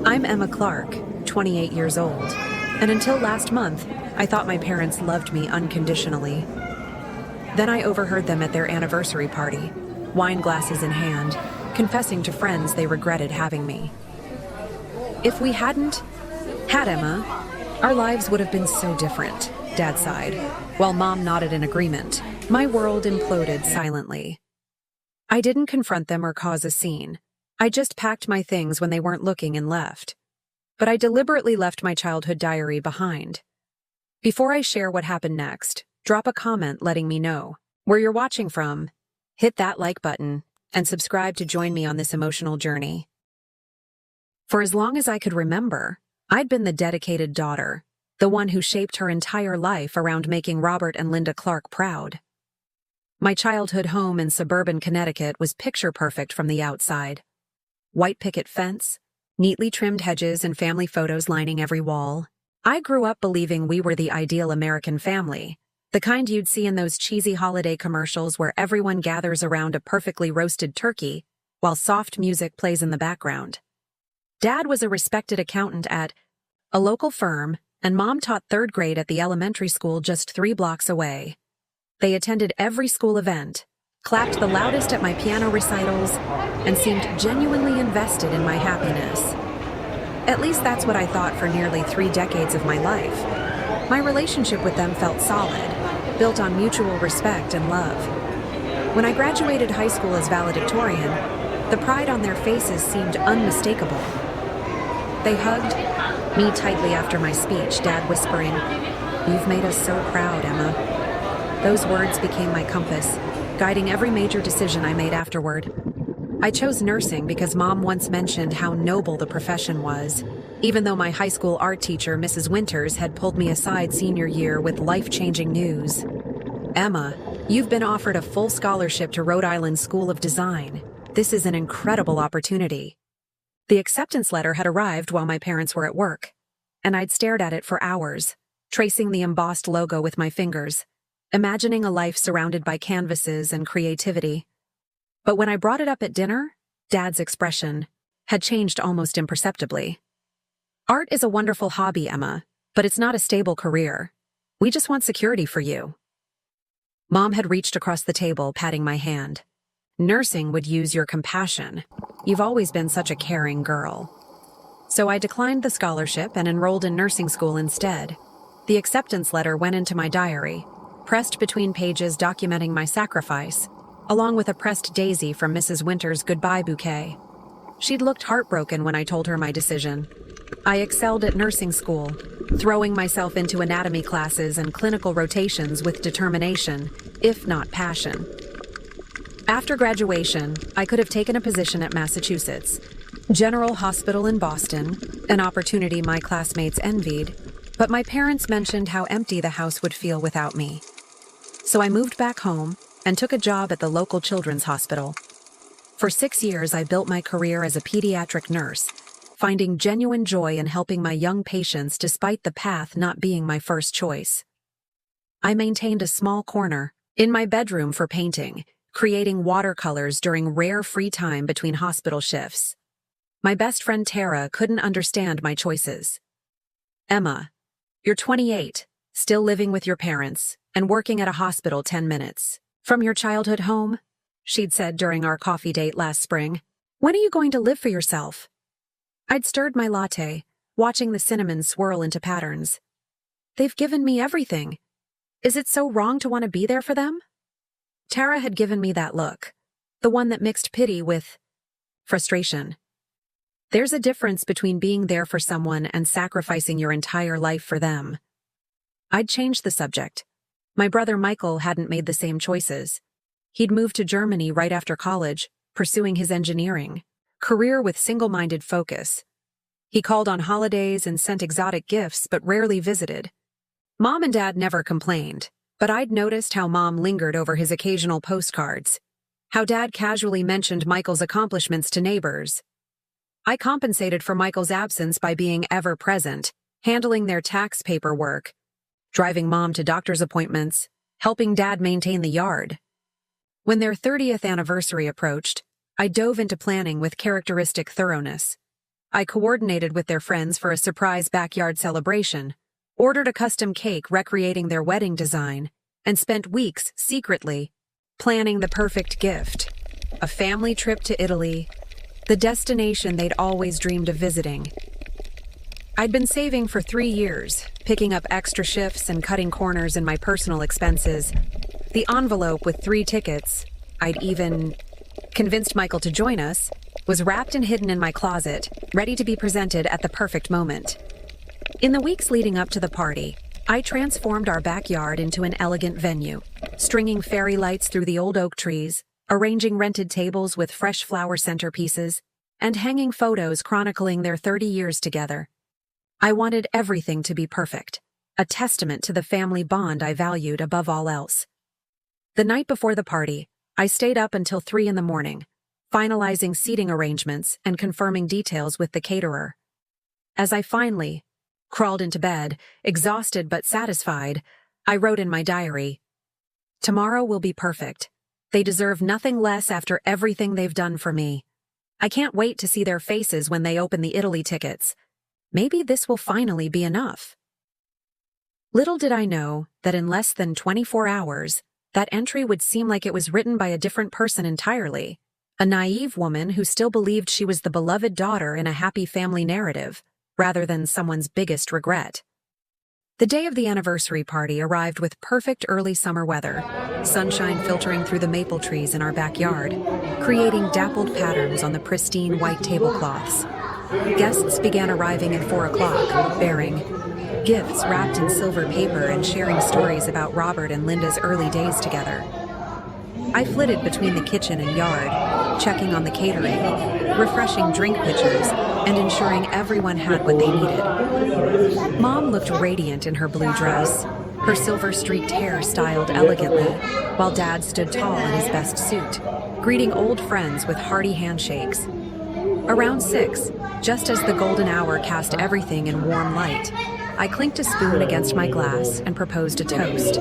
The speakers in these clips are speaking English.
I'm Emma Clark, 28 years old, and until last month, I thought my parents loved me unconditionally. Then I overheard them at their anniversary party, wine glasses in hand, confessing to friends they regretted having me. If we hadn't had Emma, our lives would have been so different, Dad sighed, while Mom nodded in agreement. My world imploded silently. I didn't confront them or cause a scene. I just packed my things when they weren't looking and left. But I deliberately left my childhood diary behind. Before I share what happened next, drop a comment letting me know where you're watching from, hit that like button, and subscribe to join me on this emotional journey. For as long as I could remember, I'd been the dedicated daughter, the one who shaped her entire life around making Robert and Linda Clark proud. My childhood home in suburban Connecticut was picture perfect from the outside. White picket fence, neatly trimmed hedges, and family photos lining every wall. I grew up believing we were the ideal American family, the kind you'd see in those cheesy holiday commercials where everyone gathers around a perfectly roasted turkey while soft music plays in the background. Dad was a respected accountant at a local firm, and Mom taught third grade at the elementary school just 3 blocks away. They attended every school event, clapped the loudest at my piano recitals, and seemed genuinely invested in my happiness. At least that's what I thought for nearly 3 decades of my life. My relationship with them felt solid, built on mutual respect and love. When I graduated high school as valedictorian, the pride on their faces seemed unmistakable. They hugged me tightly after my speech, Dad whispering, "You've made us so proud, Emma." Those words became my compass, guiding every major decision I made afterward. I chose nursing because Mom once mentioned how noble the profession was, even though my high school art teacher, Mrs. Winters, had pulled me aside senior year with life-changing news. "Emma, you've been offered a full scholarship to Rhode Island School of Design. This is an incredible opportunity." The acceptance letter had arrived while my parents were at work, and I'd stared at it for hours, tracing the embossed logo with my fingers, imagining a life surrounded by canvases and creativity. But when I brought it up at dinner, Dad's expression had changed almost imperceptibly. "Art is a wonderful hobby, Emma, but it's not a stable career. We just want security for you." Mom had reached across the table, patting my hand. "Nursing would use your compassion. You've always been such a caring girl." So I declined the scholarship and enrolled in nursing school instead. The acceptance letter went into my diary, pressed between pages documenting my sacrifice, along with a pressed daisy from Mrs. Winters' goodbye bouquet. She'd looked heartbroken when I told her my decision. I excelled at nursing school, throwing myself into anatomy classes and clinical rotations with determination, if not passion. After graduation, I could have taken a position at Massachusetts General Hospital in Boston, an opportunity my classmates envied, but my parents mentioned how empty the house would feel without me. So I moved back home and took a job at the local children's hospital. For 6 years, I built my career as a pediatric nurse, finding genuine joy in helping my young patients despite the path not being my first choice. I maintained a small corner in my bedroom for painting, creating watercolors during rare free time between hospital shifts. My best friend Tara couldn't understand my choices. "Emma, you're 28, still living with your parents, and working at a hospital 10 minutes from your childhood home," she'd said during our coffee date last spring. "When are you going to live for yourself?" I'd stirred my latte, watching the cinnamon swirl into patterns. "They've given me everything. Is it so wrong to want to be there for them?" Tara had given me that look, the one that mixed pity with frustration. There's a difference between being there for someone and sacrificing your entire life for them. I'd changed the subject. My brother Michael hadn't made the same choices. He'd moved to Germany right after college, pursuing his engineering career with single-minded focus. He called on holidays and sent exotic gifts but rarely visited. Mom and Dad never complained, but I'd noticed how Mom lingered over his occasional postcards, how Dad casually mentioned Michael's accomplishments to neighbors. I compensated for Michael's absence by being ever present, handling their tax paperwork, driving Mom to doctor's appointments, helping Dad maintain the yard. When their 30th anniversary approached, I dove into planning with characteristic thoroughness. I coordinated with their friends for a surprise backyard celebration, ordered a custom cake recreating their wedding design, and spent weeks secretly planning the perfect gift. A family trip to Italy, the destination they'd always dreamed of visiting. I'd been saving for 3 years, picking up extra shifts and cutting corners in my personal expenses. The envelope with 3 tickets, I'd even convinced Michael to join us, was wrapped and hidden in my closet, ready to be presented at the perfect moment. In the weeks leading up to the party, I transformed our backyard into an elegant venue, stringing fairy lights through the old oak trees, arranging rented tables with fresh flower centerpieces, and hanging photos chronicling their 30 years together. I wanted everything to be perfect, a testament to the family bond I valued above all else. The night before the party, I stayed up until 3 a.m, finalizing seating arrangements and confirming details with the caterer. As I finally crawled into bed, exhausted but satisfied, I wrote in my diary, "Tomorrow will be perfect. They deserve nothing less after everything they've done for me. I can't wait to see their faces when they open the Italy tickets. Maybe this will finally be enough." Little did I know that in less than 24 hours, that entry would seem like it was written by a different person entirely, a naive woman who still believed she was the beloved daughter in a happy family narrative, rather than someone's biggest regret. The day of the anniversary party arrived with perfect early summer weather, sunshine filtering through the maple trees in our backyard, creating dappled patterns on the pristine white tablecloths. Guests began arriving at 4 o'clock, bearing gifts wrapped in silver paper and sharing stories about Robert and Linda's early days together. I flitted between the kitchen and yard, checking on the catering, refreshing drink pitchers, and ensuring everyone had what they needed. Mom looked radiant in her blue dress, her silver-streaked hair styled elegantly, while Dad stood tall in his best suit, greeting old friends with hearty handshakes. Around 6, just as the golden hour cast everything in warm light, I clinked a spoon against my glass and proposed a toast.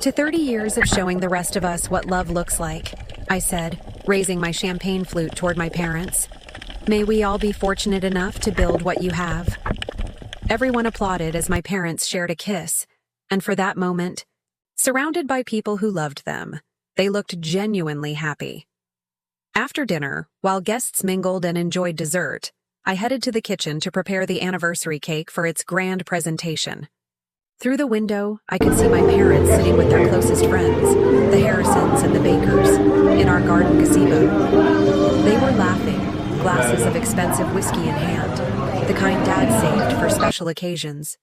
"To 30 years of showing the rest of us what love looks like," I said, raising my champagne flute toward my parents. "May we all be fortunate enough to build what you have." Everyone applauded as my parents shared a kiss, and for that moment, surrounded by people who loved them, they looked genuinely happy. After dinner, while guests mingled and enjoyed dessert, I headed to the kitchen to prepare the anniversary cake for its grand presentation. Through the window, I could see my parents sitting with their closest friends, the Harrisons and the Bakers, in our garden gazebo. They were laughing, glasses of expensive whiskey in hand, the kind Dad saved for special occasions.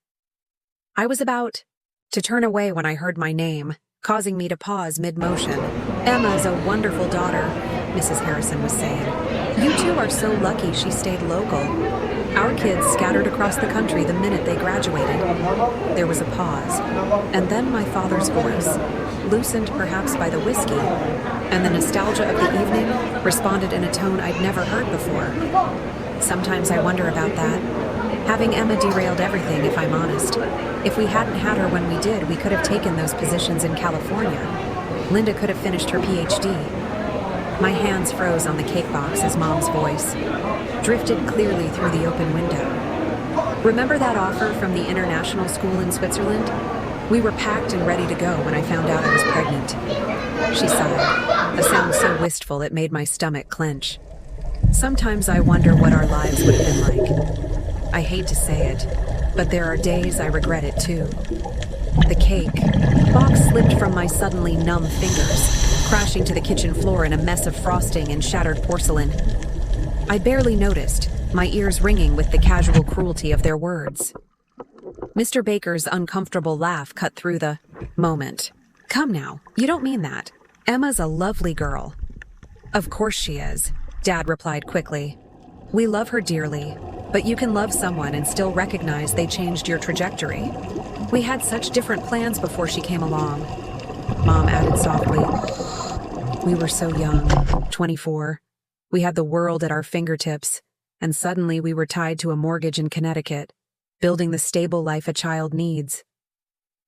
I was about to turn away when I heard my name, causing me to pause mid-motion. "Emma's a wonderful daughter," Mrs. Harrison was saying. "You two are so lucky she stayed local. Our kids scattered across the country the minute they graduated." There was a pause, and then my father's voice, loosened perhaps by the whiskey, and the nostalgia of the evening, responded in a tone I'd never heard before. "Sometimes I wonder about that. Having Emma derailed everything, if I'm honest. If we hadn't had her when we did, we could have taken those positions in California. Linda could have finished her PhD. My hands froze on the cake box as Mom's voice drifted clearly through the open window. "Remember that offer from the international school in Switzerland? We were packed and ready to go when I found out I was pregnant." She sighed, a sound so wistful it made my stomach clench. "Sometimes I wonder what our lives would have been like. I hate to say it, but there are days I regret it too." The cake box slipped from my suddenly numb fingers, crashing to the kitchen floor in a mess of frosting and shattered porcelain. I barely noticed, my ears ringing with the casual cruelty of their words. Mr. Baker's uncomfortable laugh cut through the moment. "Come now, you don't mean that. Emma's a lovely girl." "Of course she is," Dad replied quickly. "We love her dearly, but you can love someone and still recognize they changed your trajectory. We had such different plans before she came along," Mom added softly. "We were so young, 24. We had the world at our fingertips, and suddenly we were tied to a mortgage in Connecticut, building the stable life a child needs."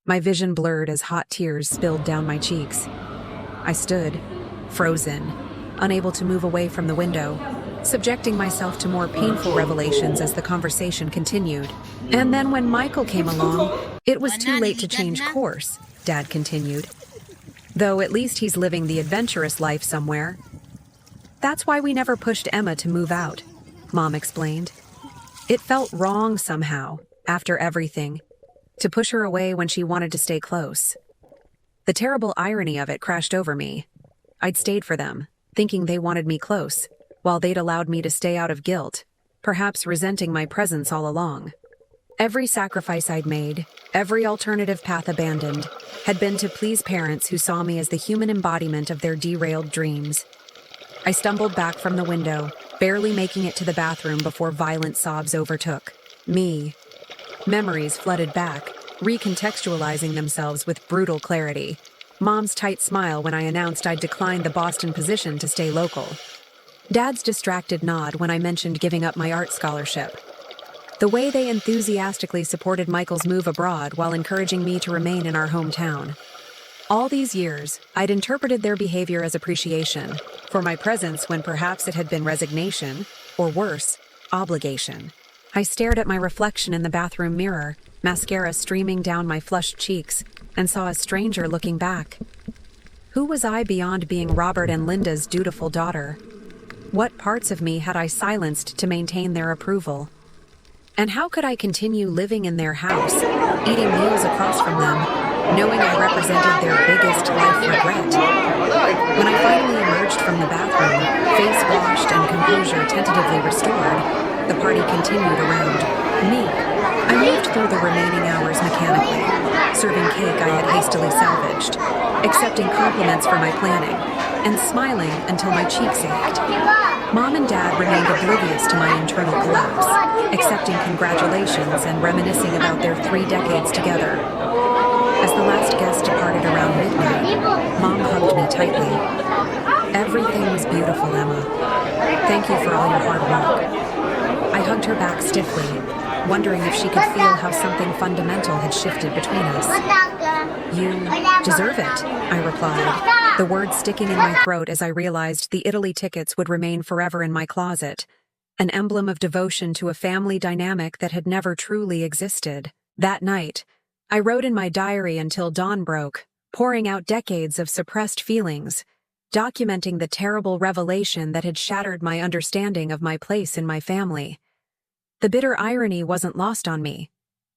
My vision blurred as hot tears spilled down my cheeks. I stood, frozen, unable to move away from the window, subjecting myself to more painful revelations as the conversation continued. And then when Michael came along, it was too late to change course, Dad continued. Though at least he's living the adventurous life somewhere. That's why we never pushed Emma to move out, Mom explained. It felt wrong somehow, after everything, to push her away when she wanted to stay close. The terrible irony of it crashed over me. I'd stayed for them, thinking they wanted me close, while they'd allowed me to stay out of guilt, perhaps resenting my presence all along. Every sacrifice I'd made, every alternative path abandoned, had been to please parents who saw me as the human embodiment of their derailed dreams. I stumbled back from the window, barely making it to the bathroom before violent sobs overtook me. Memories flooded back, recontextualizing themselves with brutal clarity. Mom's tight smile when I announced I'd declined the Boston position to stay local. Dad's distracted nod when I mentioned giving up my art scholarship. The way they enthusiastically supported Michael's move abroad while encouraging me to remain in our hometown. All these years, I'd interpreted their behavior as appreciation for my presence when perhaps it had been resignation, or worse, obligation. I stared at my reflection in the bathroom mirror, mascara streaming down my flushed cheeks, and saw a stranger looking back. Who was I beyond being Robert and Linda's dutiful daughter? What parts of me had I silenced to maintain their approval? And how could I continue living in their house, eating meals across from them, knowing I represented their biggest life regret? When I finally emerged from the bathroom, face washed and composure tentatively restored, the party continued around me. I moved through the remaining hours mechanically, serving cake I had hastily salvaged, accepting compliments for my planning, and smiling until my cheeks ached. Mom and Dad remained oblivious to my internal collapse, accepting congratulations and reminiscing about their 3 decades together. As the last guest departed around midnight, Mom hugged me tightly. Everything was beautiful, Emma. Thank you for all your hard work. I hugged her back stiffly, wondering if she could feel how something fundamental had shifted between us. You deserve it, I replied, the words sticking in my throat as I realized the Italy tickets would remain forever in my closet, an emblem of devotion to a family dynamic that had never truly existed. That night, I wrote in my diary until dawn broke, pouring out decades of suppressed feelings, documenting the terrible revelation that had shattered my understanding of my place in my family. The bitter irony wasn't lost on me.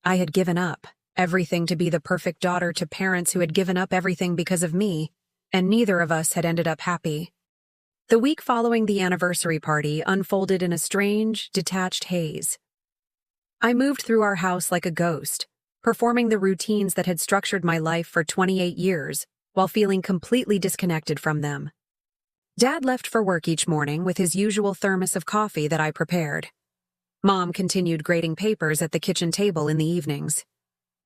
I had given up everything to be the perfect daughter to parents who had given up everything because of me, and neither of us had ended up happy. The week following the anniversary party unfolded in a strange, detached haze. I moved through our house like a ghost, performing the routines that had structured my life for 28 years, while feeling completely disconnected from them. Dad left for work each morning with his usual thermos of coffee that I prepared. Mom continued grading papers at the kitchen table in the evenings.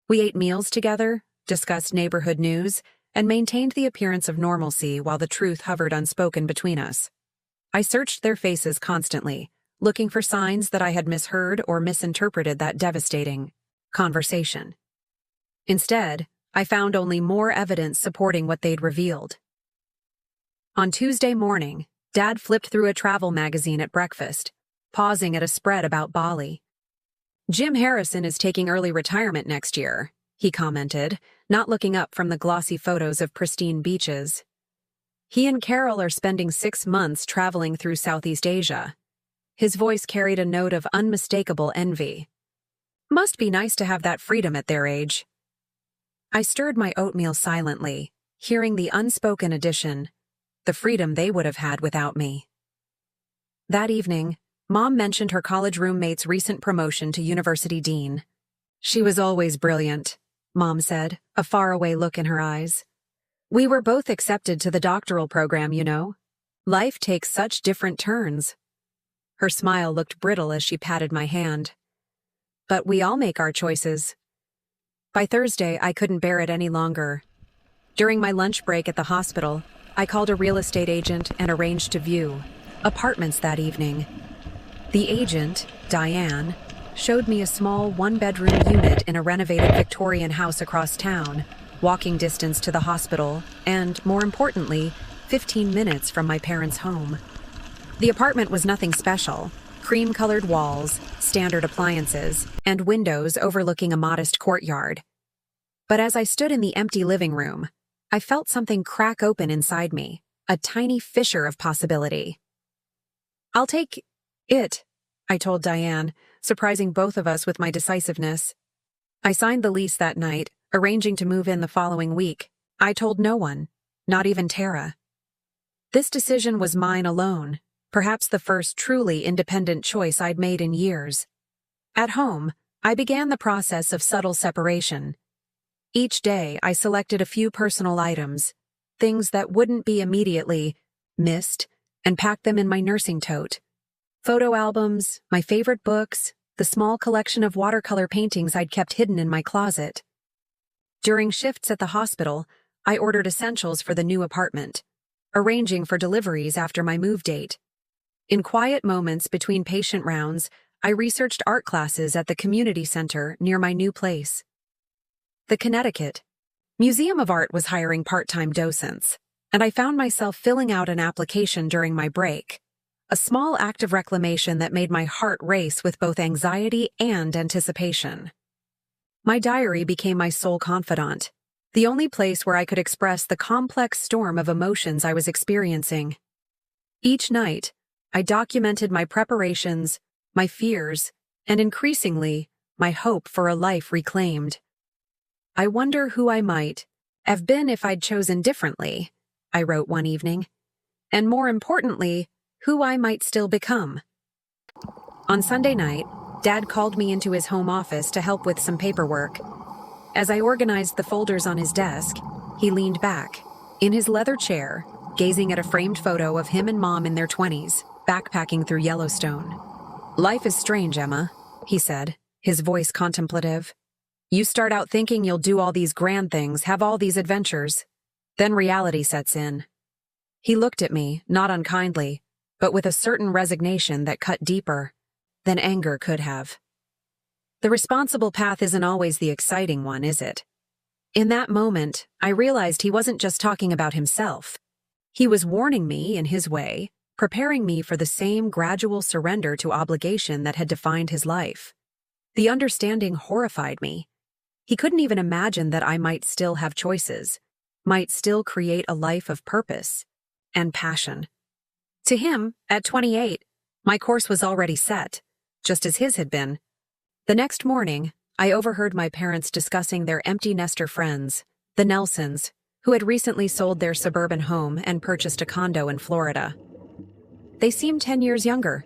We ate meals together, discussed neighborhood news, and maintained the appearance of normalcy while the truth hovered unspoken between us. I searched their faces constantly, looking for signs that I had misheard or misinterpreted that devastating conversation. Instead, I found only more evidence supporting what they'd revealed. On Tuesday morning, Dad flipped through a travel magazine at breakfast, pausing at a spread about Bali. Jim Harrison is taking early retirement next year, he commented, not looking up from the glossy photos of pristine beaches. He and Carol are spending 6 months traveling through Southeast Asia. His voice carried a note of unmistakable envy. Must be nice to have that freedom at their age. I stirred my oatmeal silently, hearing the unspoken addition, the freedom they would have had without me. That evening, Mom mentioned her college roommate's recent promotion to university dean. She was always brilliant, Mom said, a faraway look in her eyes. We were both accepted to the doctoral program, you know. Life takes such different turns. Her smile looked brittle as she patted my hand. But we all make our choices. By Thursday, I couldn't bear it any longer. During my lunch break at the hospital, I called a real estate agent and arranged to view apartments that evening. The agent, Diane, showed me a small 1-bedroom unit in a renovated Victorian house across town, walking distance to the hospital, and, more importantly, 15 minutes from my parents' home. The apartment was nothing special. Cream-colored walls, standard appliances, and windows overlooking a modest courtyard. But as I stood in the empty living room, I felt something crack open inside me, a tiny fissure of possibility. "I'll take it," I told Diane, surprising both of us with my decisiveness. I signed the lease that night, arranging to move in the following week. I told no one, not even Tara. This decision was mine alone, perhaps the first truly independent choice I'd made in years. At home, I began the process of subtle separation. Each day, I selected a few personal items, things that wouldn't be immediately missed, and packed them in my nursing tote. Photo albums, my favorite books, the small collection of watercolor paintings I'd kept hidden in my closet. During shifts at the hospital, I ordered essentials for the new apartment, arranging for deliveries after my move date. In quiet moments between patient rounds, I researched art classes at the community center near my new place. The Connecticut Museum of Art was hiring part-time docents, and I found myself filling out an application during my break, a small act of reclamation that made my heart race with both anxiety and anticipation. My diary became my sole confidant, the only place where I could express the complex storm of emotions I was experiencing. Each night, I documented my preparations, my fears, and increasingly, my hope for a life reclaimed. "I wonder who I might have been if I'd chosen differently," I wrote one evening, and more importantly, who I might still become. On Sunday night, Dad called me into his home office to help with some paperwork. As I organized the folders on his desk, he leaned back, in his leather chair, gazing at a framed photo of him and Mom in their 20s, backpacking through Yellowstone. "Life is strange, Emma," he said, his voice contemplative. "You start out thinking you'll do all these grand things, have all these adventures. Then reality sets in." He looked at me, not unkindly, but with a certain resignation that cut deeper than anger could have. The responsible path isn't always the exciting one, is it? In that moment, I realized he wasn't just talking about himself. He was warning me, in his way, preparing me for the same gradual surrender to obligation that had defined his life. The understanding horrified me. He couldn't even imagine that I might still have choices, might still create a life of purpose and passion. To him, at 28, my course was already set, just as his had been. The next morning, I overheard my parents discussing their empty nester friends, the Nelsons, who had recently sold their suburban home and purchased a condo in Florida. "They seem 10 years younger,"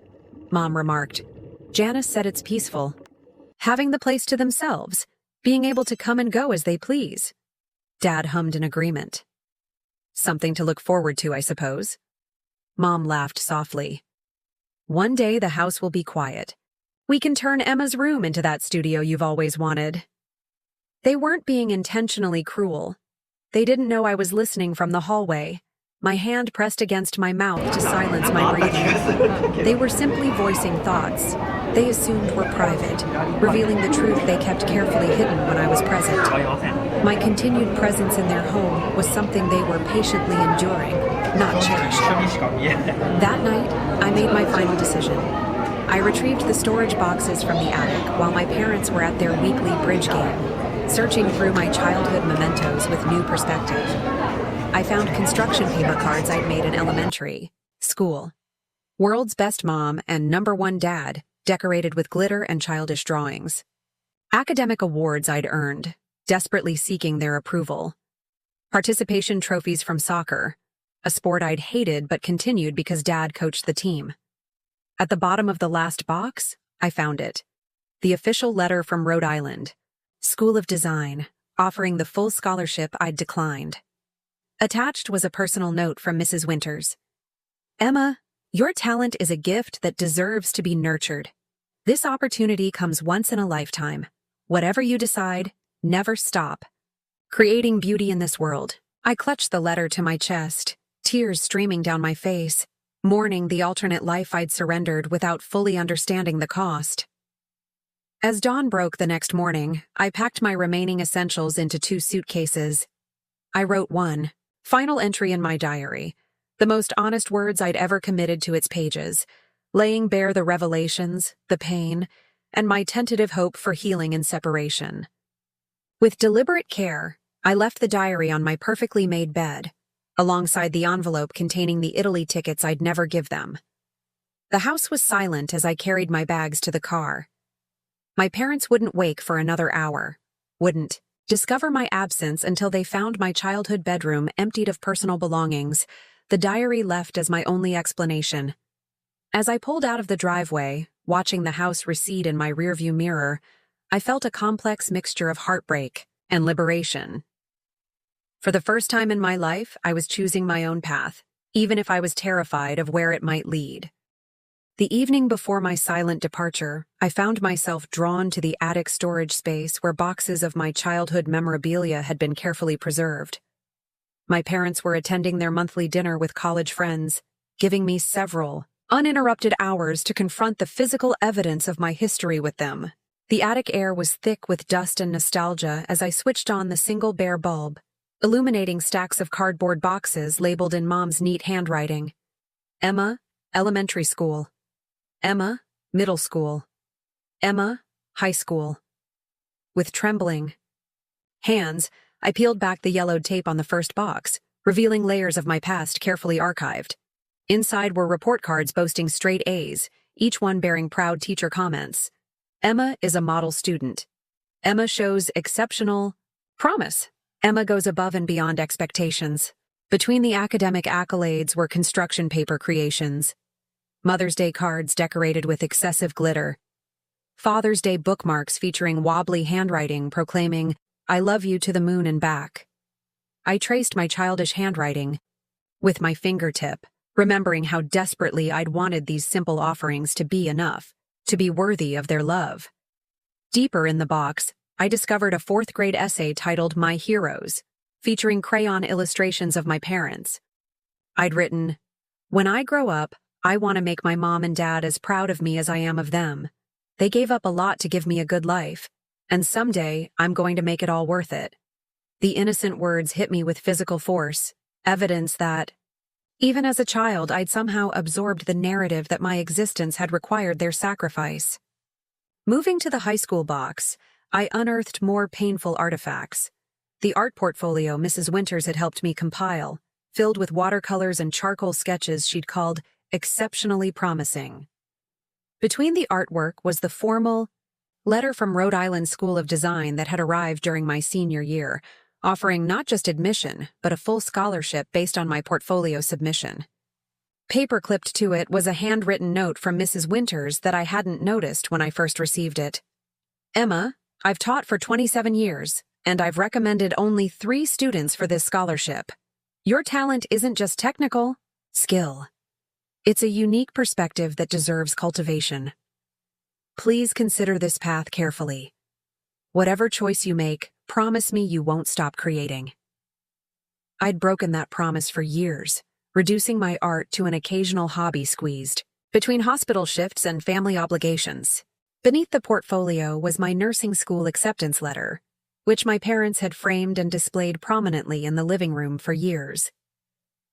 Mom remarked. "Janice said it's peaceful. Having the place to themselves, being able to come and go as they please." Dad hummed in agreement. "Something to look forward to, I suppose." Mom laughed softly. "One day the house will be quiet. We can turn Emma's room into that studio you've always wanted." They weren't being intentionally cruel. They didn't know I was listening from the hallway, my hand pressed against my mouth to silence my breathing. They were simply voicing thoughts they assumed were private, revealing the truth they kept carefully hidden when I was present. My continued presence in their home was something they were patiently enduring, not cherished. That night, I made my final decision. I retrieved the storage boxes from the attic while my parents were at their weekly bridge game, searching through my childhood mementos with new perspective. I found construction paper cards I'd made in elementary school. World's Best Mom and #1 Dad, decorated with glitter and childish drawings. Academic awards I'd earned, desperately seeking their approval. Participation trophies from soccer, a sport I'd hated but continued because Dad coached the team. At the bottom of the last box, I found it. The official letter from Rhode Island, School of Design, offering the full scholarship I'd declined. Attached was a personal note from Mrs. Winters. "Emma, your talent is a gift that deserves to be nurtured. This opportunity comes once in a lifetime. Whatever you decide, never stop creating beauty in this world." I clutched the letter to my chest, tears streaming down my face, mourning the alternate life I'd surrendered without fully understanding the cost. As dawn broke the next morning, I packed my remaining essentials into 2 suitcases. I wrote one final entry in my diary, the most honest words I'd ever committed to its pages, laying bare the revelations, the pain, and my tentative hope for healing and separation. With deliberate care, I left the diary on my perfectly made bed, alongside the envelope containing the Italy tickets I'd never give them. The house was silent as I carried my bags to the car. My parents wouldn't wake for another hour, wouldn't discover my absence until they found my childhood bedroom emptied of personal belongings, the diary left as my only explanation. As I pulled out of the driveway, watching the house recede in my rearview mirror, I felt a complex mixture of heartbreak and liberation. For the first time in my life, I was choosing my own path, even if I was terrified of where it might lead. The evening before my silent departure, I found myself drawn to the attic storage space where boxes of my childhood memorabilia had been carefully preserved. My parents were attending their monthly dinner with college friends, giving me several uninterrupted hours to confront the physical evidence of my history with them. The attic air was thick with dust and nostalgia as I switched on the single bare bulb, illuminating stacks of cardboard boxes labeled in Mom's neat handwriting. Emma, elementary school. Emma, middle school. Emma, high school. With trembling hands, I peeled back the yellowed tape on the first box, revealing layers of my past carefully archived. Inside were report cards boasting straight A's, each one bearing proud teacher comments. Emma is a model student. Emma shows exceptional promise. Emma goes above and beyond expectations. Between the academic accolades were construction paper creations, Mother's Day cards decorated with excessive glitter, Father's Day bookmarks featuring wobbly handwriting proclaiming, "I love you to the moon and back." I traced my childish handwriting with my fingertip, remembering how desperately I'd wanted these simple offerings to be enough, to be worthy of their love. Deeper in the box, I discovered a fourth-grade essay titled My Heroes, featuring crayon illustrations of my parents. I'd written, "When I grow up, I want to make my mom and dad as proud of me as I am of them. They gave up a lot to give me a good life, and someday I'm going to make it all worth it." The innocent words hit me with physical force, evidence that, even as a child, I'd somehow absorbed the narrative that my existence had required their sacrifice. Moving to the high school box, I unearthed more painful artifacts. The art portfolio Mrs. Winters had helped me compile, filled with watercolors and charcoal sketches she'd called exceptionally promising. Between the artwork was the formal letter from Rhode Island School of Design that had arrived during my senior year, offering not just admission, but a full scholarship based on my portfolio submission. Paper-clipped to it was a handwritten note from Mrs. Winters that I hadn't noticed when I first received it. "Emma, I've taught for 27 years, and I've recommended only 3 students for this scholarship. Your talent isn't just technical skill. It's a unique perspective that deserves cultivation. Please consider this path carefully. Whatever choice you make, promise me you won't stop creating." I'd broken that promise for years, reducing my art to an occasional hobby squeezed between hospital shifts and family obligations. Beneath the portfolio was my nursing school acceptance letter, which my parents had framed and displayed prominently in the living room for years.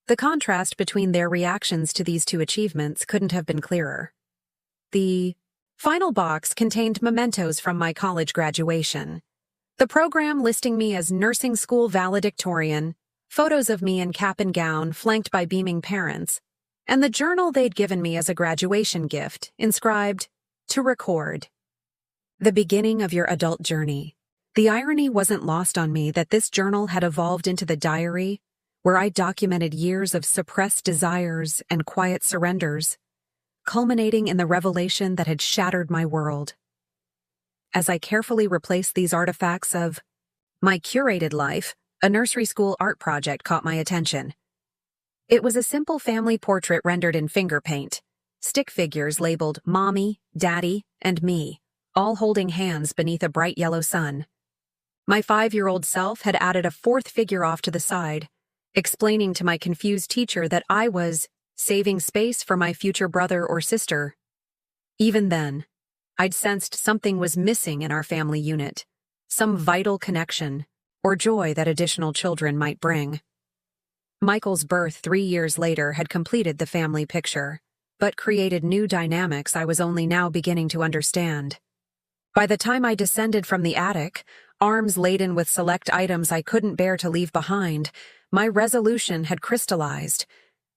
The contrast between their reactions to these 2 achievements couldn't have been clearer. The final box contained mementos from my college graduation, the program listing me as nursing school valedictorian, photos of me in cap and gown flanked by beaming parents, and the journal they'd given me as a graduation gift, inscribed, "To record the beginning of your adult journey." The irony wasn't lost on me that this journal had evolved into the diary, where I documented years of suppressed desires and quiet surrenders, culminating in the revelation that had shattered my world. As I carefully replaced these artifacts of my curated life, a nursery school art project caught my attention. It was a simple family portrait rendered in finger paint, stick figures labeled Mommy, Daddy, and me, all holding hands beneath a bright yellow sun. My 5-year-old self had added a 4th figure off to the side, explaining to my confused teacher that I was saving space for my future brother or sister. Even then, I'd sensed something was missing in our family unit, some vital connection or joy that additional children might bring. Michael's birth 3 years later had completed the family picture, but created new dynamics I was only now beginning to understand. By the time I descended from the attic, arms laden with select items I couldn't bear to leave behind, my resolution had crystallized.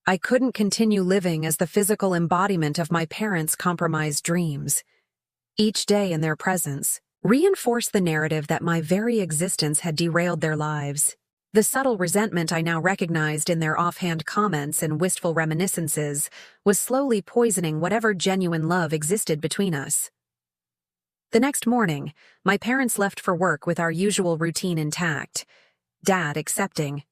I couldn't continue living as the physical embodiment of my parents' compromised dreams. Each day in their presence reinforced the narrative that my very existence had derailed their lives. The subtle resentment I now recognized in their offhand comments and wistful reminiscences was slowly poisoning whatever genuine love existed between us. The next morning, my parents left for work with our usual routine intact, Dad accepting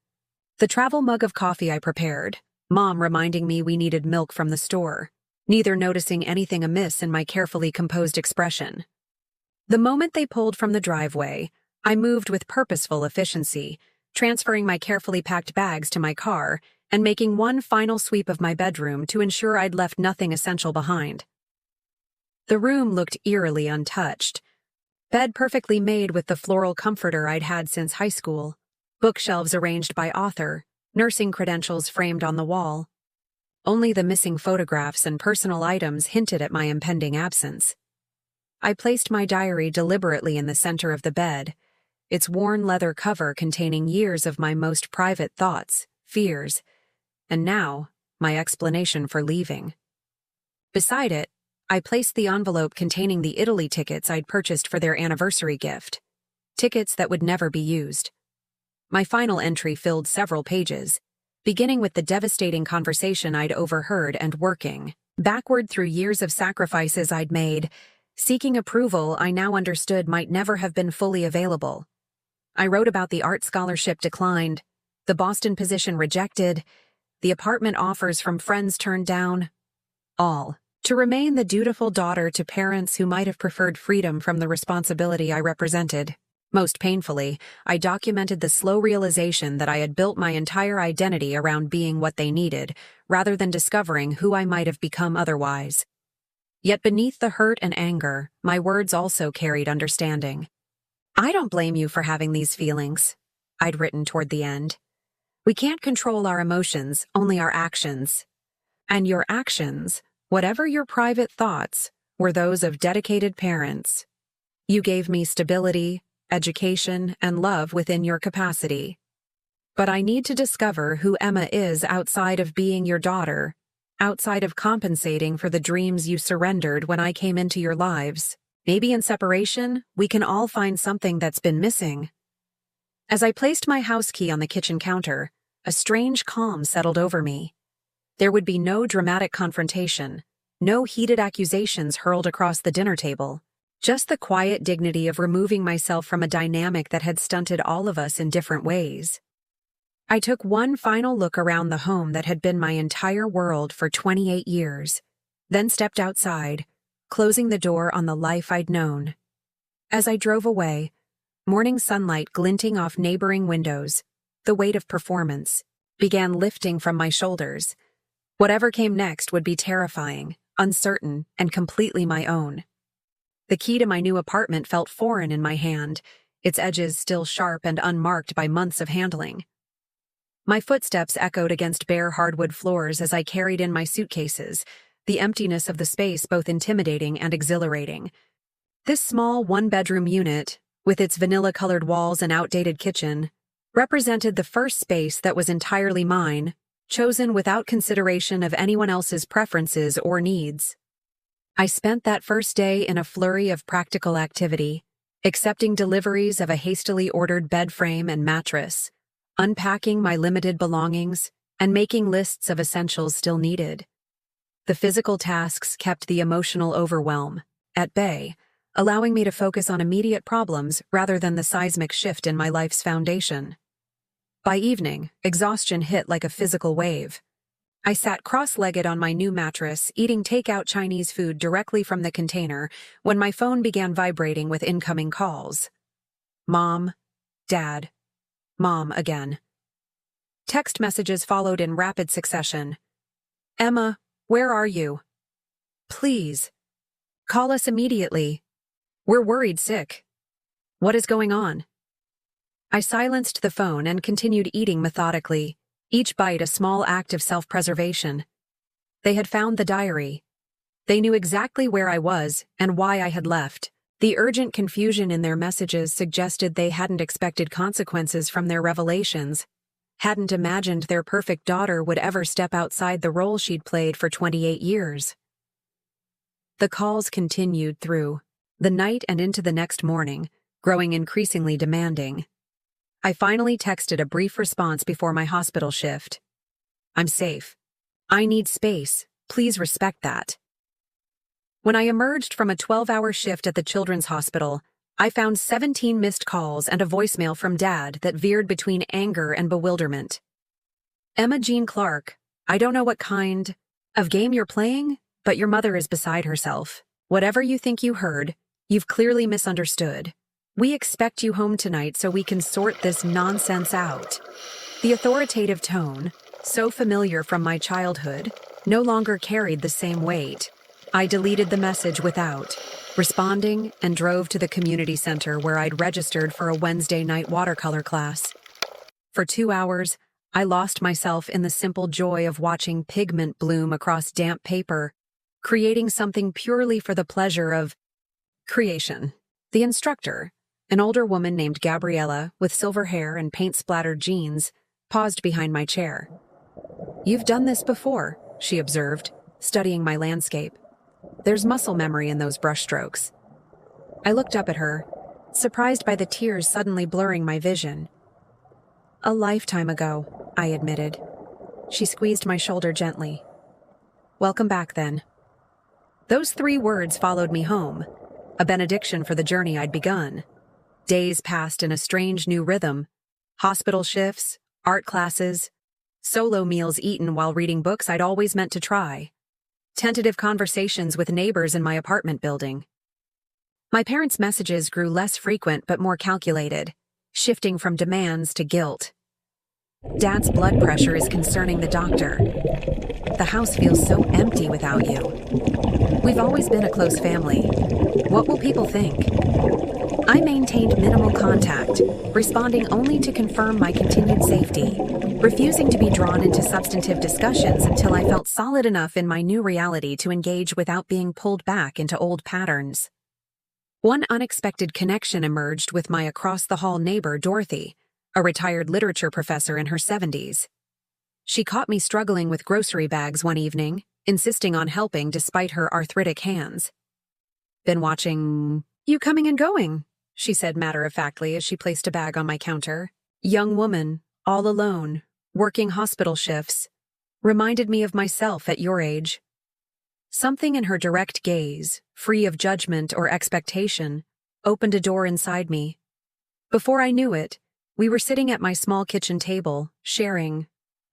the travel mug of coffee I prepared, Mom reminding me we needed milk from the store, neither noticing anything amiss in my carefully composed expression. The moment they pulled from the driveway, I moved with purposeful efficiency, transferring my carefully packed bags to my car and making one final sweep of my bedroom to ensure I'd left nothing essential behind. The room looked eerily untouched. Bed perfectly made with the floral comforter I'd had since high school, bookshelves arranged by author, nursing credentials framed on the wall. Only the missing photographs and personal items hinted at my impending absence. I placed my diary deliberately in the center of the bed, its worn leather cover containing years of my most private thoughts, fears, and now, my explanation for leaving. Beside it, I placed the envelope containing the Italy tickets I'd purchased for their anniversary gift. Tickets that would never be used. My final entry filled several pages, beginning with the devastating conversation I'd overheard and working backward through years of sacrifices I'd made, seeking approval I now understood might never have been fully available. I wrote about the art scholarship declined, the Boston position rejected, the apartment offers from friends turned down. All to remain the dutiful daughter to parents who might have preferred freedom from the responsibility I represented. Most painfully, I documented the slow realization that I had built my entire identity around being what they needed, rather than discovering who I might have become otherwise. Yet beneath the hurt and anger, my words also carried understanding. "I don't blame you for having these feelings," I'd written toward the end. "We can't control our emotions, only our actions. And your actions, whatever your private thoughts, were those of dedicated parents. You gave me stability, education, and love within your capacity. But I need to discover who Emma is outside of being your daughter, outside of compensating for the dreams you surrendered when I came into your lives. Maybe in separation, we can all find something that's been missing." As I placed my house key on the kitchen counter, a strange calm settled over me. There would be no dramatic confrontation, no heated accusations hurled across the dinner table, just the quiet dignity of removing myself from a dynamic that had stunted all of us in different ways. I took one final look around the home that had been my entire world for 28 years, then stepped outside, closing the door on the life I'd known. As I drove away, morning sunlight glinting off neighboring windows, the weight of performance began lifting from my shoulders. Whatever came next would be terrifying, uncertain, and completely my own. The key to my new apartment felt foreign in my hand, its edges still sharp and unmarked by months of handling. My footsteps echoed against bare hardwood floors as I carried in my suitcases, the emptiness of the space both intimidating and exhilarating. This small one-bedroom unit, with its vanilla-colored walls and outdated kitchen, represented the first space that was entirely mine, chosen without consideration of anyone else's preferences or needs. I spent that first day in a flurry of practical activity, accepting deliveries of a hastily ordered bed frame and mattress, unpacking my limited belongings, and making lists of essentials still needed. The physical tasks kept the emotional overwhelm at bay, allowing me to focus on immediate problems rather than the seismic shift in my life's foundation. By evening, exhaustion hit like a physical wave. I sat cross-legged on my new mattress, eating takeout Chinese food directly from the container, when my phone began vibrating with incoming calls. Mom, Dad, Mom again. Text messages followed in rapid succession. "Emma, where are you? Please, call us immediately. We're worried sick. What is going on?" I silenced the phone and continued eating methodically, each bite a small act of self-preservation. They had found the diary. They knew exactly where I was and why I had left. The urgent confusion in their messages suggested they hadn't expected consequences from their revelations, hadn't imagined their perfect daughter would ever step outside the role she'd played for 28 years. The calls continued through the night and into the next morning, growing increasingly demanding. I finally texted a brief response before my hospital shift. "I'm safe. I need space. Please respect that." When I emerged from a 12-hour shift at the Children's Hospital, I found 17 missed calls and a voicemail from Dad that veered between anger and bewilderment. "Emma Jean Clark, I don't know what kind of game you're playing, but your mother is beside herself. Whatever you think you heard, you've clearly misunderstood. We expect you home tonight so we can sort this nonsense out." The authoritative tone, so familiar from my childhood, no longer carried the same weight. I deleted the message without responding and drove to the community center where I'd registered for a Wednesday night watercolor class. For 2 hours, I lost myself in the simple joy of watching pigment bloom across damp paper, creating something purely for the pleasure of creation. The instructor, an older woman named Gabriella with silver hair and paint-splattered jeans, paused behind my chair. "You've done this before," she observed, studying my landscape. "There's muscle memory in those brushstrokes." I looked up at her, surprised by the tears suddenly blurring my vision. "A lifetime ago," I admitted. She squeezed my shoulder gently. "Welcome back, then." Those 3 words followed me home, a benediction for the journey I'd begun. Days passed in a strange new rhythm. Hospital shifts, art classes, solo meals eaten while reading books I'd always meant to try. Tentative conversations with neighbors in my apartment building. My parents' messages grew less frequent but more calculated, shifting from demands to guilt. "Dad's blood pressure is concerning the doctor. The house feels so empty without you. We've always been a close family. What will people think?" I maintained minimal contact, responding only to confirm my continued safety, refusing to be drawn into substantive discussions until I felt solid enough in my new reality to engage without being pulled back into old patterns. One unexpected connection emerged with my across-the-hall neighbor, Dorothy, a retired literature professor in her 70s. She caught me struggling with grocery bags one evening, insisting on helping despite her arthritic hands. "Been watching you coming and going," she said matter-of-factly as she placed a bag on my counter. "Young woman, all alone, working hospital shifts. Reminded me of myself at your age." Something in her direct gaze, free of judgment or expectation, opened a door inside me. Before I knew it, we were sitting at my small kitchen table, sharing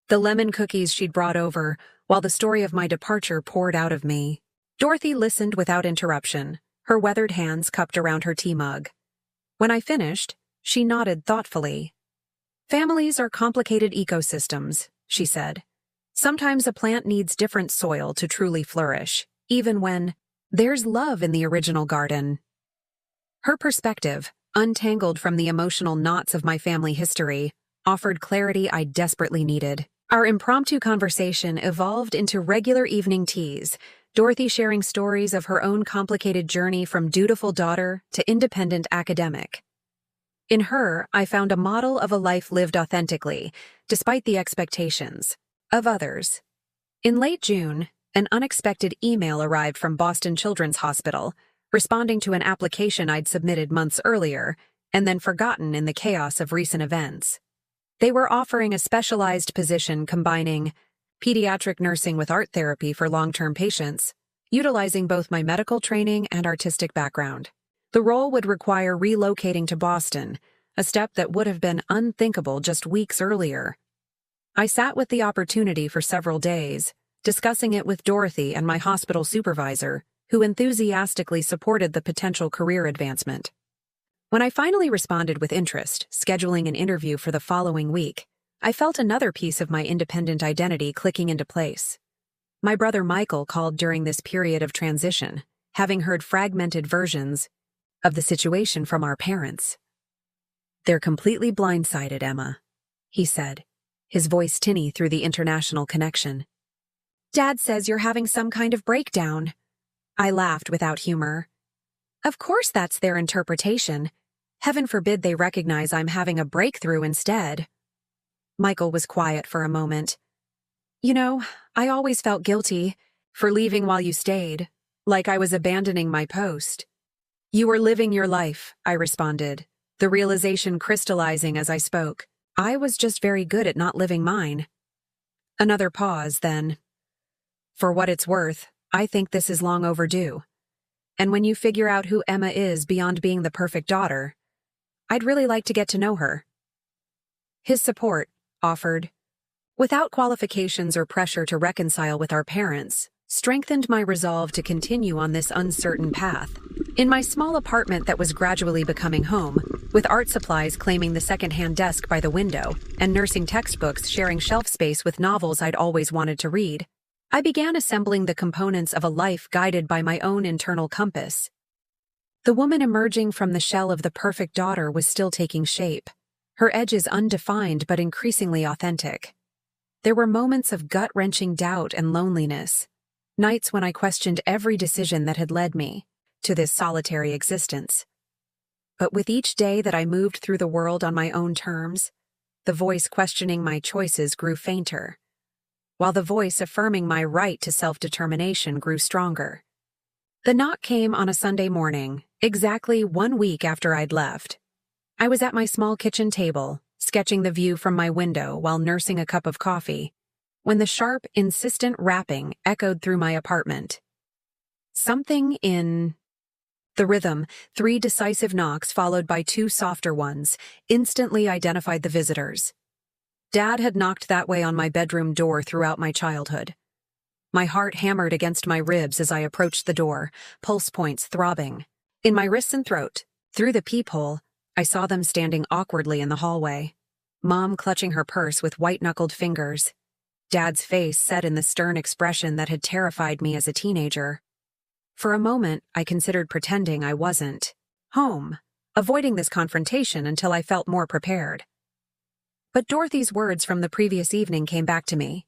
the lemon cookies she'd brought over, while the story of my departure poured out of me. Dorothy listened without interruption, her weathered hands cupped around her tea mug. When I finished, she nodded thoughtfully. "Families are complicated ecosystems," she said. "Sometimes a plant needs different soil to truly flourish, even when there's love in the original garden." Her perspective, untangled from the emotional knots of my family history, offered clarity I desperately needed. Our impromptu conversation evolved into regular evening teas, Dorothy sharing stories of her own complicated journey from dutiful daughter to independent academic. In her, I found a model of a life lived authentically, despite the expectations of others. In late June, an unexpected email arrived from Boston Children's Hospital, responding to an application I'd submitted months earlier, and then forgotten in the chaos of recent events. They were offering a specialized position combining pediatric nursing with art therapy for long-term patients, utilizing both my medical training and artistic background. The role would require relocating to Boston, a step that would have been unthinkable just weeks earlier. I sat with the opportunity for several days, discussing it with Dorothy and my hospital supervisor, who enthusiastically supported the potential career advancement. When I finally responded with interest, scheduling an interview for the following week, I felt another piece of my independent identity clicking into place. My brother Michael called during this period of transition, having heard fragmented versions of the situation from our parents. "They're completely blindsided, Emma," he said. his voice tinny through the international connection. Dad says you're having some kind of breakdown. I laughed without humor. Of course that's their interpretation. Heaven forbid they recognize I'm having a breakthrough instead. Michael was quiet for a moment. You know, I always felt guilty for leaving while you stayed, like I was abandoning my post. You were living your life, I responded, the realization crystallizing as I spoke. I was just very good at not living mine. Another pause, then. For what it's worth, I think this is long overdue. And when you figure out who Emma is beyond being the perfect daughter, I'd really like to get to know her. His support, offered, without qualifications or pressure to reconcile with our parents, strengthened my resolve to continue on this uncertain path. In my small apartment that was gradually becoming home, with art supplies claiming the second-hand desk by the window and nursing textbooks sharing shelf space with novels I'd always wanted to read, I began assembling the components of a life guided by my own internal compass. The woman emerging from the shell of the perfect daughter was still taking shape, her edges undefined but increasingly authentic. There were moments of gut-wrenching doubt and loneliness, nights when I questioned every decision that had led me to this solitary existence. But with each day that I moved through the world on my own terms, the voice questioning my choices grew fainter, while the voice affirming my right to self-determination grew stronger. The knock came on a Sunday morning, exactly 1 week after I'd left. I was at my small kitchen table, sketching the view from my window while nursing a cup of coffee, when the sharp, insistent rapping echoed through my apartment. Something in the rhythm, 3 decisive knocks followed by 2 softer ones, instantly identified the visitors. Dad had knocked that way on my bedroom door throughout my childhood. My heart hammered against my ribs as I approached the door, pulse points throbbing. In my wrists and throat, through the peephole, I saw them standing awkwardly in the hallway. Mom clutching her purse with white-knuckled fingers. Dad's face set in the stern expression that had terrified me as a teenager. For a moment, I considered pretending I wasn't home, avoiding this confrontation until I felt more prepared. But Dorothy's words from the previous evening came back to me.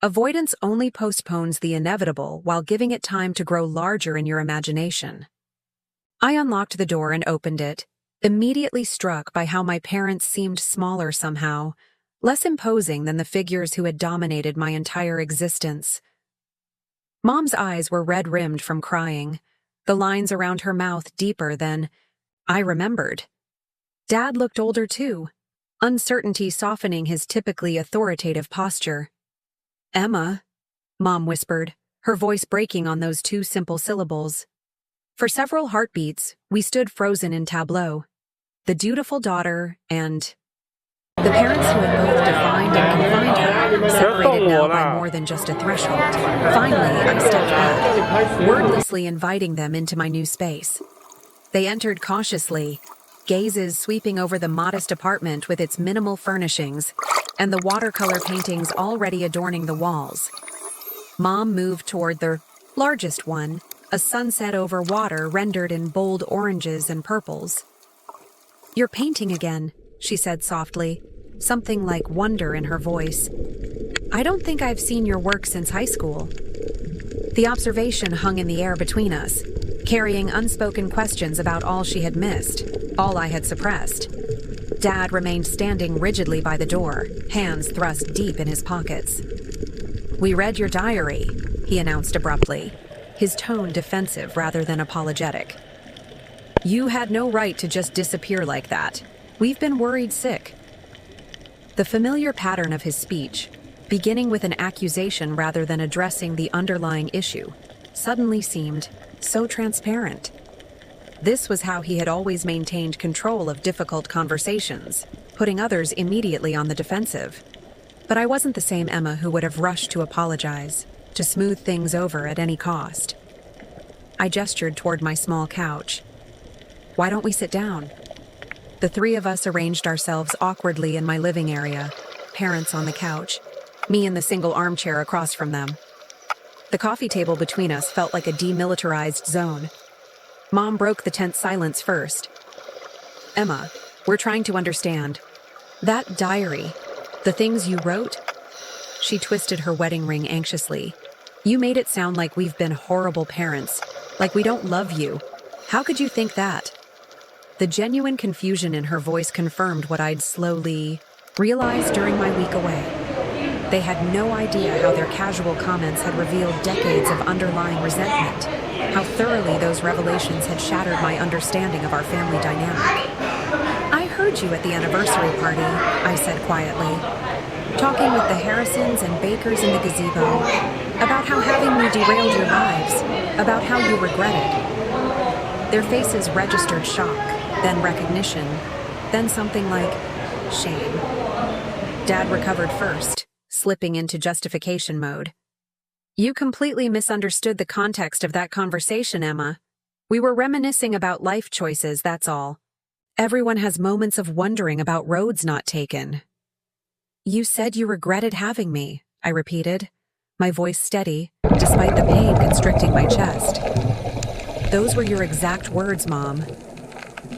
Avoidance only postpones the inevitable while giving it time to grow larger in your imagination. I unlocked the door and opened it, immediately struck by how my parents seemed smaller somehow, less imposing than the figures who had dominated my entire existence. Mom's eyes were red-rimmed from crying, the lines around her mouth deeper than I remembered. Dad looked older too, uncertainty softening his typically authoritative posture. Emma, Mom whispered, her voice breaking on those 2 simple syllables. For several heartbeats, we stood frozen in tableau. The dutiful daughter and the parents who had both defined and confined her, separated now by more than just a threshold. Finally, I stepped back, wordlessly inviting them into my new space. They entered cautiously, gazes sweeping over the modest apartment with its minimal furnishings and the watercolor paintings already adorning the walls. Mom moved toward the largest one, a sunset over water rendered in bold oranges and purples. "You're painting again," she said softly, something like wonder in her voice. "I don't think I've seen your work since high school." The observation hung in the air between us, carrying unspoken questions about all she had missed, all I had suppressed. Dad remained standing rigidly by the door, hands thrust deep in his pockets. "We read your diary," he announced abruptly, his tone defensive rather than apologetic. "You had no right to just disappear like that. We've been worried sick." The familiar pattern of his speech, beginning with an accusation rather than addressing the underlying issue, suddenly seemed so transparent. This was how he had always maintained control of difficult conversations, putting others immediately on the defensive. But I wasn't the same Emma who would have rushed to apologize, to smooth things over at any cost. I gestured toward my small couch. "Why don't we sit down?" The 3 of us arranged ourselves awkwardly in my living area, parents on the couch, me in the single armchair across from them. The coffee table between us felt like a demilitarized zone. Mom broke the tense silence first. "Emma, we're trying to understand. That diary, The things you wrote? She twisted her wedding ring anxiously. You made it sound like we've been horrible parents, like we don't love you. How could you think that? The genuine confusion in her voice confirmed what I'd slowly realized during my week away. They had no idea how their casual comments had revealed decades of underlying resentment, how thoroughly those revelations had shattered my understanding of our family dynamic. I heard you at the anniversary party, I said quietly, talking with the Harrisons and Bakers in the gazebo, about how having me derailed your lives, about how you regretted. Their faces registered shock, then recognition, then something like shame. Dad recovered first, slipping into justification mode. You completely misunderstood the context of that conversation, Emma. We were reminiscing about life choices, that's all. Everyone has moments of wondering about roads not taken. You said you regretted having me, I repeated, my voice steady, despite the pain constricting my chest. Those were your exact words, Mom.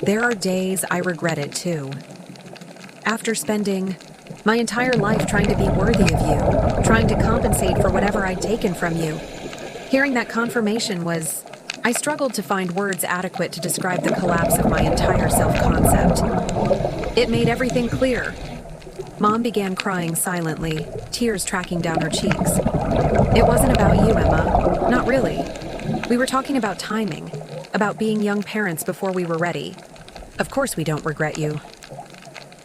There are days I regret it too. After spending my entire life trying to be worthy of you, trying to compensate for whatever I'd taken from you, hearing that confirmation was... I struggled to find words adequate to describe the collapse of my entire self-concept. It made everything clear. Mom began crying silently, tears tracking down her cheeks. It wasn't about you, Emma. Not really. We were talking about timing, about being young parents before we were ready. Of course we don't regret you.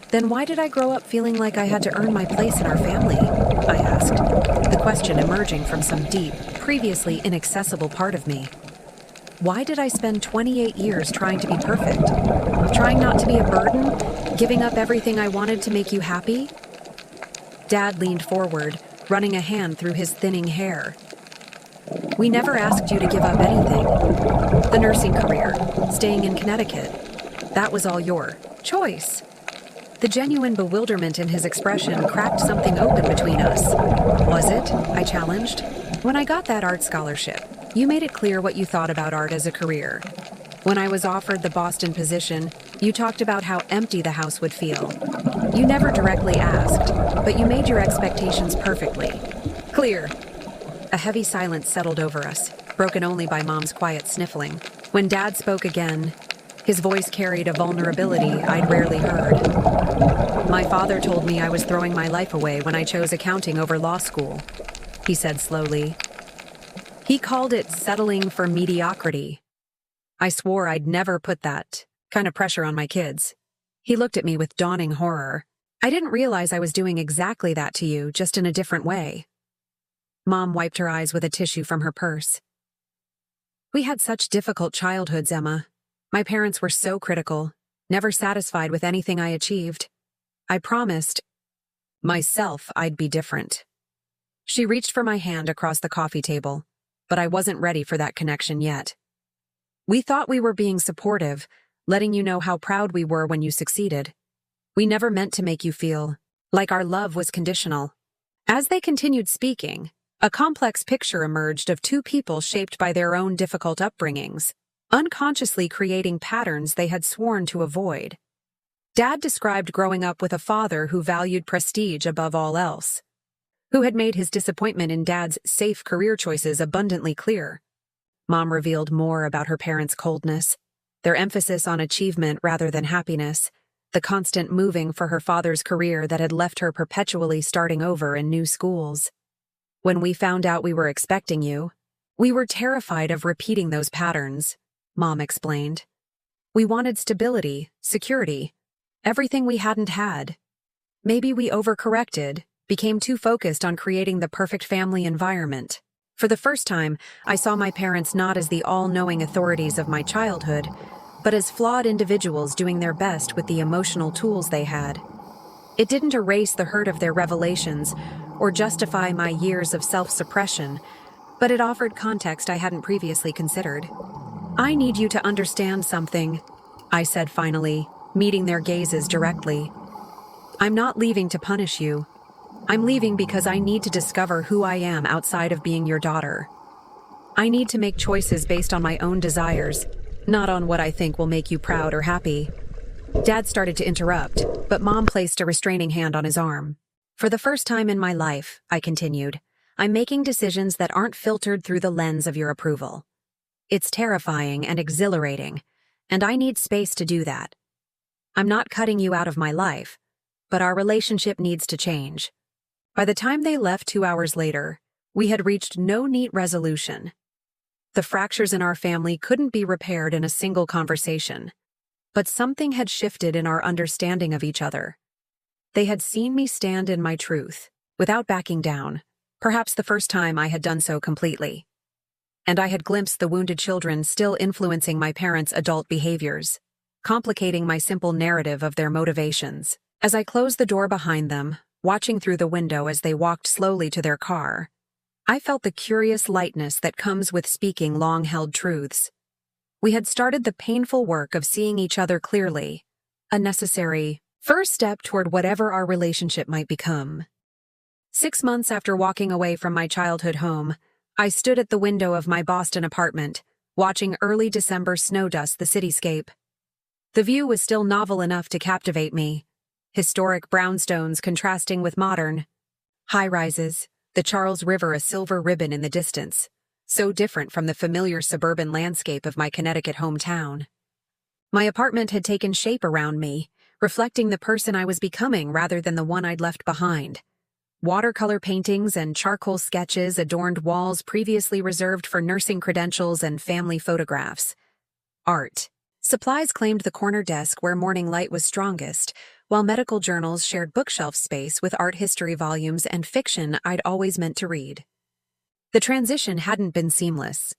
Then why did I grow up feeling like I had to earn my place in our family? I asked, the question emerging from some deep, previously inaccessible part of me. Why did I spend 28 years trying to be perfect? Trying not to be a burden? Giving up everything I wanted to make you happy? Dad leaned forward, running a hand through his thinning hair. We never asked you to give up anything. The nursing career, staying in Connecticut. That was all your choice. The genuine bewilderment in his expression cracked something open between us. Was it? I challenged. When I got that art scholarship, you made it clear what you thought about art as a career. When I was offered the Boston position, you talked about how empty the house would feel. You never directly asked, but you made your expectations perfectly clear. A heavy silence settled over us, broken only by Mom's quiet sniffling. When Dad spoke again, his voice carried a vulnerability I'd rarely heard. My father told me I was throwing my life away when I chose accounting over law school, he said slowly. He called it settling for mediocrity. I swore I'd never put that kind of pressure on my kids. He looked at me with dawning horror. I didn't realize I was doing exactly that to you, just in a different way. Mom wiped her eyes with a tissue from her purse. We had such difficult childhoods, Emma. My parents were so critical, never satisfied with anything I achieved. I promised myself I'd be different. She reached for my hand across the coffee table, but I wasn't ready for that connection yet. We thought we were being supportive, letting you know how proud we were when you succeeded. We never meant to make you feel like our love was conditional. As they continued speaking, a complex picture emerged of two people shaped by their own difficult upbringings, unconsciously creating patterns they had sworn to avoid. Dad described growing up with a father who valued prestige above all else, who had made his disappointment in Dad's safe career choices abundantly clear. Mom revealed more about her parents' coldness, their emphasis on achievement rather than happiness, the constant moving for her father's career that had left her perpetually starting over in new schools. When we found out we were expecting you, we were terrified of repeating those patterns, Mom explained. We wanted stability, security, everything we hadn't had. Maybe we overcorrected, became too focused on creating the perfect family environment. For the first time, I saw my parents not as the all-knowing authorities of my childhood, but as flawed individuals doing their best with the emotional tools they had. It didn't erase the hurt of their revelations or justify my years of self-suppression, but it offered context I hadn't previously considered. I need you to understand something, I said finally, meeting their gazes directly. I'm not leaving to punish you. I'm leaving because I need to discover who I am outside of being your daughter. I need to make choices based on my own desires, not on what I think will make you proud or happy. Dad started to interrupt, but Mom placed a restraining hand on his arm. For the first time in my life, I continued, I'm making decisions that aren't filtered through the lens of your approval. It's terrifying and exhilarating, and I need space to do that. I'm not cutting you out of my life, but our relationship needs to change. By the time they left 2 hours later, we had reached no neat resolution. The fractures in our family couldn't be repaired in a single conversation, but something had shifted in our understanding of each other. They had seen me stand in my truth, without backing down, perhaps the first time I had done so completely. And I had glimpsed the wounded children still influencing my parents' adult behaviors, complicating my simple narrative of their motivations. As I closed the door behind them, watching through the window as they walked slowly to their car, I felt the curious lightness that comes with speaking long-held truths. We had started the painful work of seeing each other clearly, a necessary first step toward whatever our relationship might become. 6 months after walking away from my childhood home, I stood at the window of my Boston apartment, watching early December snow dust the cityscape. The view was still novel enough to captivate me, historic brownstones contrasting with modern high-rises, the Charles River a silver ribbon in the distance, so different from the familiar suburban landscape of my Connecticut hometown. My apartment had taken shape around me, reflecting the person I was becoming rather than the one I'd left behind. Watercolor paintings and charcoal sketches adorned walls previously reserved for nursing credentials and family photographs. Art supplies claimed the corner desk where morning light was strongest, while medical journals shared bookshelf space with art history volumes and fiction I'd always meant to read. The transition hadn't been seamless.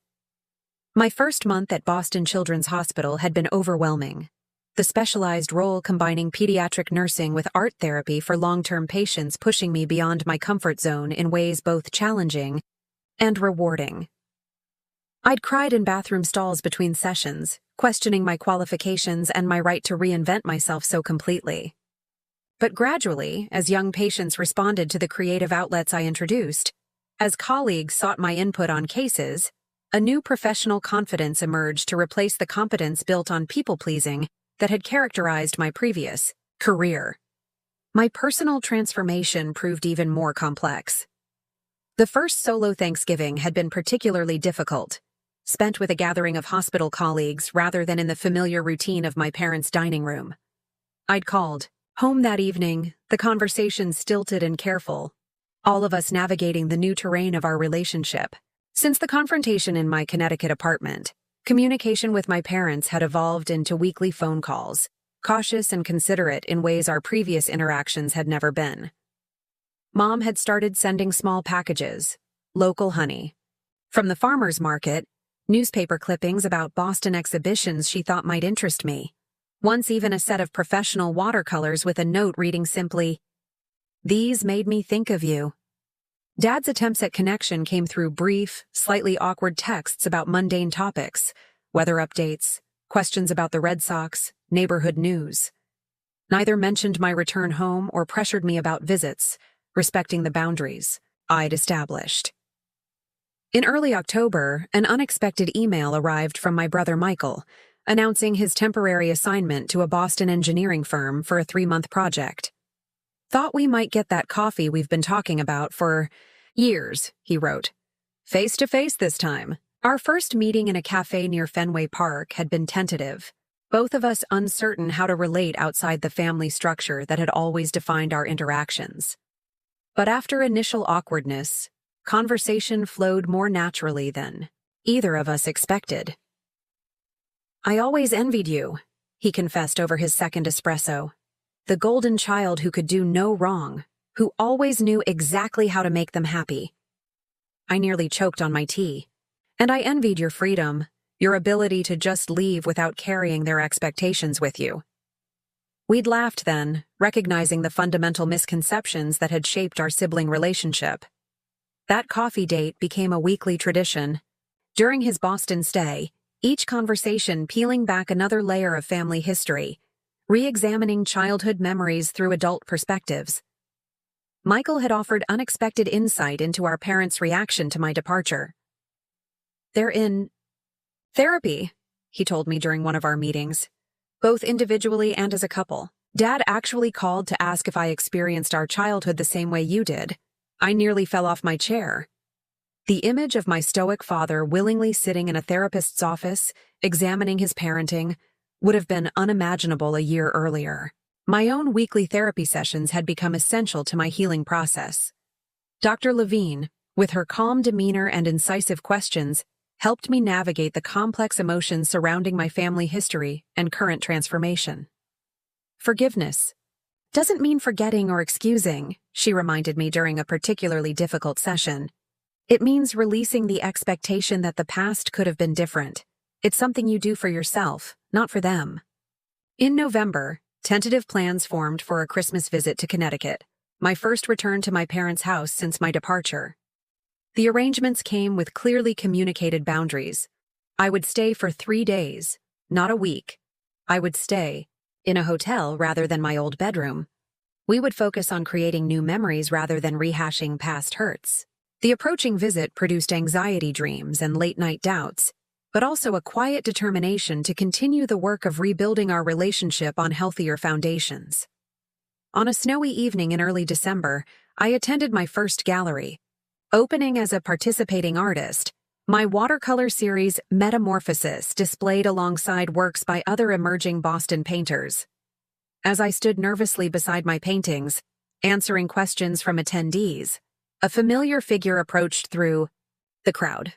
My first month at Boston Children's Hospital had been overwhelming, the specialized role combining pediatric nursing with art therapy for long-term patients pushing me beyond my comfort zone in ways both challenging and rewarding. I'd cried in bathroom stalls between sessions, questioning my qualifications and my right to reinvent myself so completely. But gradually, as young patients responded to the creative outlets I introduced, as colleagues sought my input on cases, a new professional confidence emerged to replace the competence built on people-pleasing that had characterized my previous career. My personal transformation proved even more complex. The first solo Thanksgiving had been particularly difficult, spent with a gathering of hospital colleagues rather than in the familiar routine of my parents' dining room. I'd called home that evening, the conversation stilted and careful, all of us navigating the new terrain of our relationship. Since the confrontation in my Connecticut apartment, communication with my parents had evolved into weekly phone calls, cautious and considerate in ways our previous interactions had never been. Mom had started sending small packages, local honey. From the farmer's market, newspaper clippings about Boston exhibitions she thought might interest me. Once even a set of professional watercolors with a note reading simply, "These made me think of you." Dad's attempts at connection came through brief, slightly awkward texts about mundane topics, weather updates, questions about the Red Sox, neighborhood news. Neither mentioned my return home or pressured me about visits, respecting the boundaries I'd established. In early October, an unexpected email arrived from my brother Michael, announcing his temporary assignment to a Boston engineering firm for a 3-month project. "Thought we might get that coffee we've been talking about for years," he wrote. "Face to face this time." Our first meeting in a cafe near Fenway Park had been tentative, both of us uncertain how to relate outside the family structure that had always defined our interactions. But after initial awkwardness, conversation flowed more naturally than either of us expected. "I always envied you," he confessed over his second espresso. "The golden child who could do no wrong, who always knew exactly how to make them happy." I nearly choked on my tea. "And I envied your freedom, your ability to just leave without carrying their expectations with you." We'd laughed then, recognizing the fundamental misconceptions that had shaped our sibling relationship. That coffee date became a weekly tradition. During his Boston stay, each conversation peeling back another layer of family history, re-examining childhood memories through adult perspectives. Michael had offered unexpected insight into our parents' reaction to my departure. "They're in therapy," he told me during one of our meetings, "both individually and as a couple. Dad actually called to ask if I experienced our childhood the same way you did. I nearly fell off my chair. The image of my stoic father willingly sitting in a therapist's office, examining his parenting, would have been unimaginable a year earlier. My own weekly therapy sessions had become essential to my healing process. Dr. Levine, with her calm demeanor and incisive questions, helped me navigate the complex emotions surrounding my family history and current transformation. Forgiveness doesn't mean forgetting or excusing, she reminded me during a particularly difficult session. It means releasing the expectation that the past could have been different. It's something you do for yourself, not for them. In November, tentative plans formed for a Christmas visit to Connecticut, my first return to my parents' house since my departure. The arrangements came with clearly communicated boundaries. I would stay for 3 days, not a week. I would stay in a hotel rather than my old bedroom. We would focus on creating new memories rather than rehashing past hurts. The approaching visit produced anxiety dreams and late-night doubts, but also a quiet determination to continue the work of rebuilding our relationship on healthier foundations. On a snowy evening in early December, I attended my first gallery. Opening as a participating artist, my watercolor series Metamorphosis displayed alongside works by other emerging Boston painters. As I stood nervously beside my paintings, answering questions from attendees, a familiar figure approached through the crowd.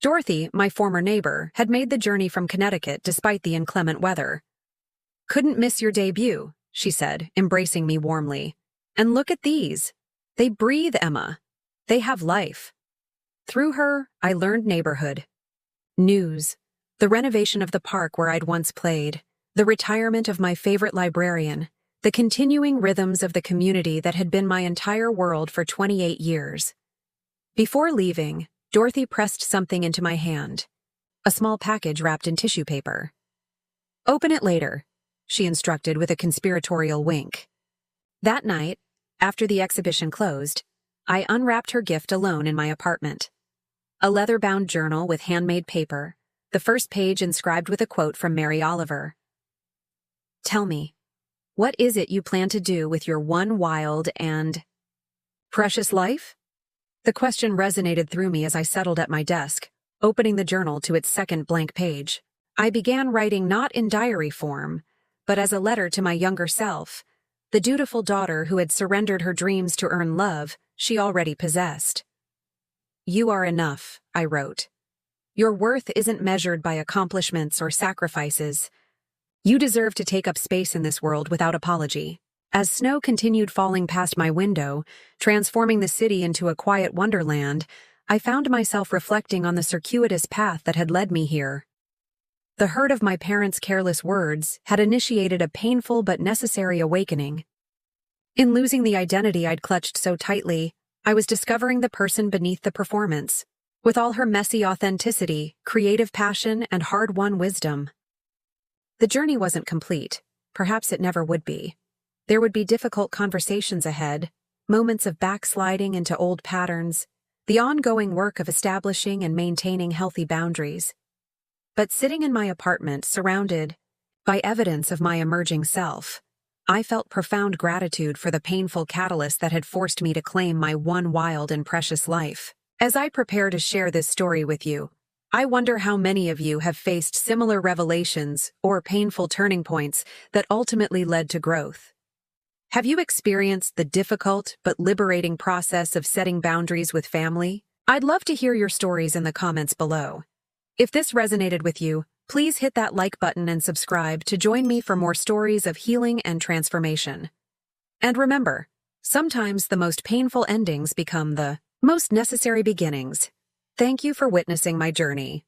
Dorothy, my former neighbor, had made the journey from Connecticut despite the inclement weather. "Couldn't miss your debut," she said, embracing me warmly. "And look at these. They breathe, Emma. They have life." Through her, I learned neighborhood news, the renovation of the park where I'd once played, the retirement of my favorite librarian, the continuing rhythms of the community that had been my entire world for 28 years. Before leaving, Dorothy pressed something into my hand, a small package wrapped in tissue paper. "Open it later," she instructed with a conspiratorial wink. That night, after the exhibition closed, I unwrapped her gift alone in my apartment. A leather-bound journal with handmade paper, the first page inscribed with a quote from Mary Oliver. "Tell me, what is it you plan to do with your one wild and precious life?" The question resonated through me as I settled at my desk, opening the journal to its second blank page. I began writing not in diary form, but as a letter to my younger self, the dutiful daughter who had surrendered her dreams to earn love she already possessed. "You are enough," I wrote. "Your worth isn't measured by accomplishments or sacrifices. You deserve to take up space in this world without apology." As snow continued falling past my window, transforming the city into a quiet wonderland, I found myself reflecting on the circuitous path that had led me here. The hurt of my parents' careless words had initiated a painful but necessary awakening. In losing the identity I'd clutched so tightly, I was discovering the person beneath the performance, with all her messy authenticity, creative passion, and hard-won wisdom. The journey wasn't complete. Perhaps it never would be. There would be difficult conversations ahead, moments of backsliding into old patterns, the ongoing work of establishing and maintaining healthy boundaries. But sitting in my apartment, surrounded by evidence of my emerging self, I felt profound gratitude for the painful catalyst that had forced me to claim my one wild and precious life. As I prepare to share this story with you, I wonder how many of you have faced similar revelations or painful turning points that ultimately led to growth. Have you experienced the difficult but liberating process of setting boundaries with family? I'd love to hear your stories in the comments below. If this resonated with you, please hit that like button and subscribe to join me for more stories of healing and transformation. And remember, sometimes the most painful endings become the most necessary beginnings. Thank you for witnessing my journey.